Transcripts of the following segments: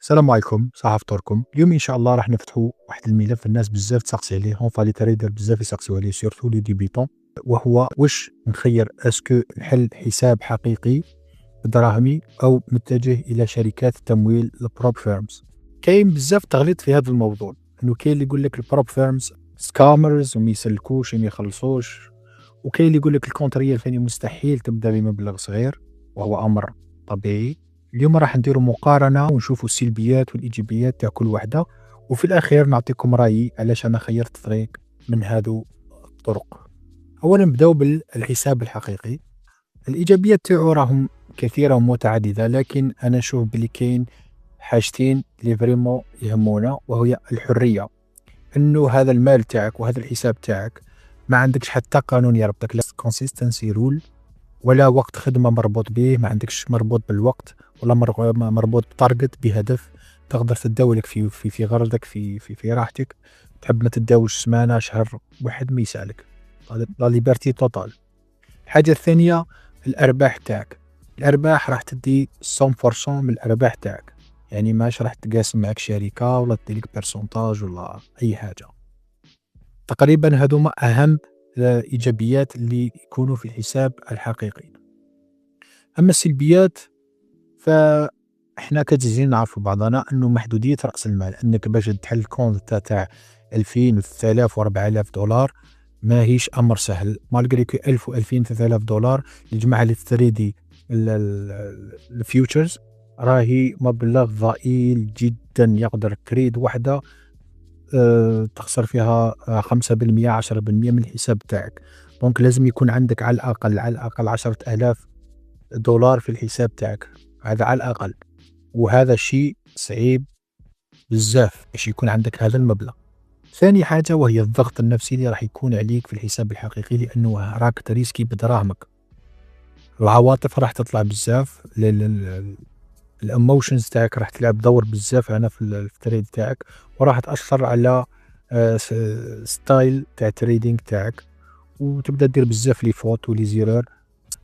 السلام عليكم، صحة فطوركم. اليوم إن شاء الله راح نفتحوا واحد الملف الناس بزاف تسقسي عليه، اونفا لي تريدر بزاف يسقسيو عليه سورتو لي ديبيتون، وهو واش نخير اسكو نحل حساب حقيقي دراهمي أو نتجه إلى شركات التمويل البروب فيرمز. كاين بزاف تغليط في هذا الموضوع، إنه كاين اللي يقول لك البروب فيرمز سكامرز وما يسلكوش وما يخلصوش، وكاين اللي يقول لك الكونتريال ثاني مستحيل تبدا بمبلغ صغير، وهو أمر طبيعي. اليوم راح نديروا مقارنة ونشوفوا السلبيات والإيجابيات تاع كل وحدة، وفي الأخير نعطيكم رأيي علاش أنا خيرت طريق من هذو الطرق. أولا نبداو بالحساب الحقيقي. الإيجابيات تاعو راهم كثيرة ومتعددة، لكن أنا نشوف بلي كاين حاجتين اللي فريمون يهمونا، وهي الحرية. انه هذا المال تاعك وهذا الحساب تاعك ما عندكش حتى قانون يربطك، لا كونسيستنسي رول ولا وقت خدمة مربوط به، ما عندكش مربوط بالوقت ولا مربوط بتارجت بهدف تقدر تداولك في غرضك في راحتك. تحب ما تداولش سمانة شهر واحد ما يسالك، لا ليبرتي توتال. الحاجة الثانية الأرباح تاعك. الأرباح راح تدي 100% من الأرباح تاعك، يعني ماش راح تقاسم معك شركة ولا تديلك بيرسونتاج ولا أي حاجة. تقريبا هذوما أهم الإيجابيات اللي يكونوا في الحساب الحقيقي. أما السلبيات فإحنا كتجزين نعرفوا بعضنا أنه محدودية رأس المال، أنك باش تحل كونت تاع 2000 و 3000 و 4000 دولار ما هيش أمر سهل، مالغري كو 1000 و 2000 3000 دولار الجماعة اللي تريدي الفيوتشرز راهي مبلغ ضئيل جدا، يقدر تريد وحدة تخسر فيها 5% 10% من الحساب تاعك. دونك لازم يكون عندك على الأقل 10,000 دولار في الحساب تاعك، هذا على الأقل، وهذا شيء صعيب بزاف باش يكون عندك هذا المبلغ. ثاني حاجة وهي الضغط النفسي اللي راح يكون عليك في الحساب الحقيقي، لأنه راك تريسكي بدراهمك، العواطف راح تطلع بزاف، الاموشنز تاعك راح تلعب دور بزاف هنا في التريد تاعك، وراح تأثر على ستايل تاع التريدينج تاعك، وتبدا دير بزاف لي فوت ولي زيرور،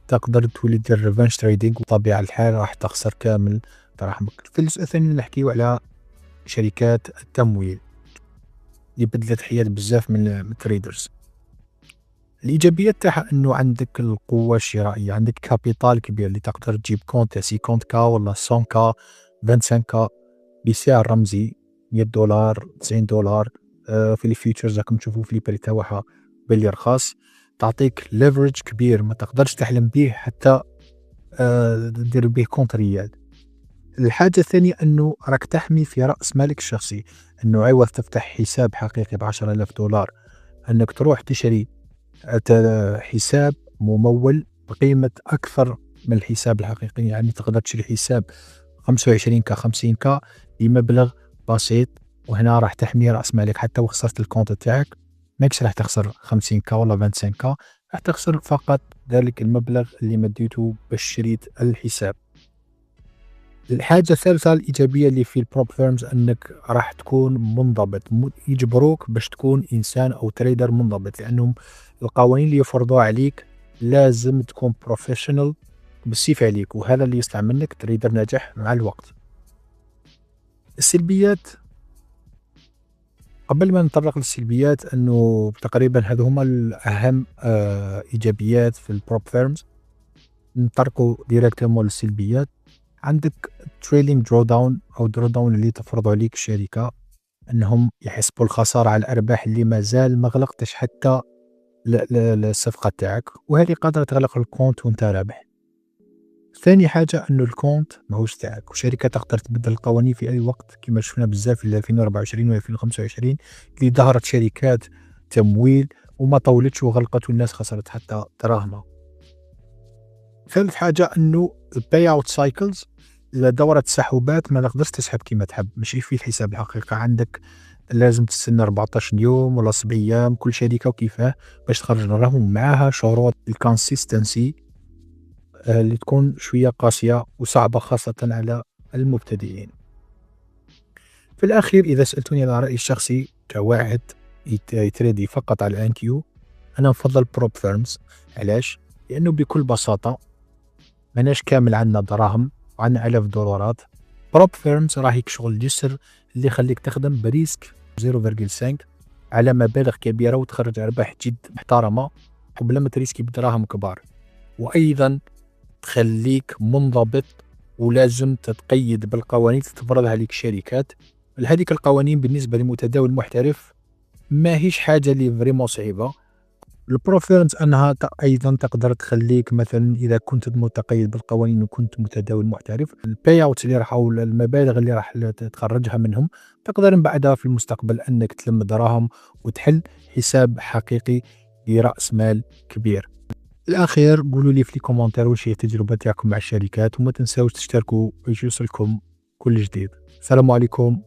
تقدر تولي دير ريفنش تريدينغ، وطبيعة الحال راح تخسر كامل دراهمك. في الجزء الثاني نحكيو على شركات التمويل اللي بدلت حياة بزاف من التريدرز. الإيجابيات تاعها أنه عندك القوة الشرائية، عندك كابيتال كبير اللي تقدر تجيب كونت 50 كا ولا 100 كا 25 كا بسعر رمزي 100 دولار 90 دولار. في الفيوتشرز راكم تشوفوا في البري تاعها بلي رخاص، تعطيك ليفرج كبير ما تقدرش تحلم به حتى دير به كونت ريال. الحاجة الثانية أنه راك تحمي في رأس مالك الشخصي، أنه عوض تفتح حساب حقيقي ب10,000 دولار أنك تروح تشتري حساب ممول بقيمة أكثر من الحساب الحقيقي، يعني تقدر تشتري حساب 25 كا 50 كا بمبلغ بسيط، وهنا راح تحمي رأس مالك، حتى وخسرت الكونت تاعك ماكش راح تخسر 50 كا ولا 25 كا، راح تخسر فقط ذلك المبلغ اللي مديته باش شريت الحساب. الحاجة الثالثة الإيجابية اللي في البروب فيرمز أنك راح تكون منضبط، يجبروك باش تكون إنسان أو تريدر منضبط، لأنهم القوانين اللي يفرضوها عليك لازم تكون بروفيشنال بالسيف عليك، وهذا اللي يصنع منك تريدر ناجح مع الوقت. السلبيات قبل ما نتطرق للسلبيات، أنه تقريبا هذو هما الأهم إيجابيات في البروب فيرمز. نطرقوا ديريكتومون للسلبيات. عندك تريلينج درو داون او درو داون اللي تفرضوا عليك الشركه، انهم يحسبوا الخساره على الارباح اللي مازال ما غلقتش حتى الصفقه تاعك، وهذه قادره تغلق الكونت وانت رابح. ثاني حاجه انه الكونت ماهوش تاعك، وشركه تقدر تبدل القوانين في اي وقت، كما شفنا بزاف في 2024 و 2025 اللي ظهرت شركات تمويل وما طولتش وغلقت والناس خسرت حتى دراهمها. ثالث حاجة أنه الباي اوت سايكلز، إذا دورة تسحبات ما تقدرش تسحب كيما تحب، ماشي في الحساب الحقيقة عندك لازم تستنى 14 يوم ولا 7 أيام، كل شركة وكيفاه باش تخرج الرهن، معاها شروط الكونسيستنسي اللي تكون شوية قاسية وصعبة خاصة على المبتدئين. في الأخير إذا سألتوني على رأيي الشخصي كواحد يتريدي فقط على الان كيو، أنا نفضل بروب فيرمز. علاش؟ لأنه بكل بساطة ماناش كامل عندنا دراهم وعندنا 1000 دولارات، بروب فيرمز راهيك شغل يسر اللي يخليك تخدم بريسك 0.5 على مبالغ كبيرة وتخرج أرباح جد محترمة وبلا ما تريسكي بدراهم كبار، وأيضا تخليك منضبط ولازم تتقيد بالقوانين تفرضها عليك الشركات. هذيك القوانين بالنسبة للمتداول المحترف ماهيش حاجة اللي فريمون صعيبة. البروفيرنس أنها أيضا تقدر تخليك مثلا إذا كنت متقيد بالقوانين وكنت متداول محترف، الباي اوت اللي راح أو المبالغ اللي راح تخرجها منهم تقدر من بعدها في المستقبل أنك تلم دراهم وتحل حساب حقيقي برأس مال كبير. الأخير قولوا لي في لي كومنتير واش هي التجربة تاعكم مع الشركات، وما تنساوش تشتركوا باش يوصلكم كل جديد. السلام عليكم.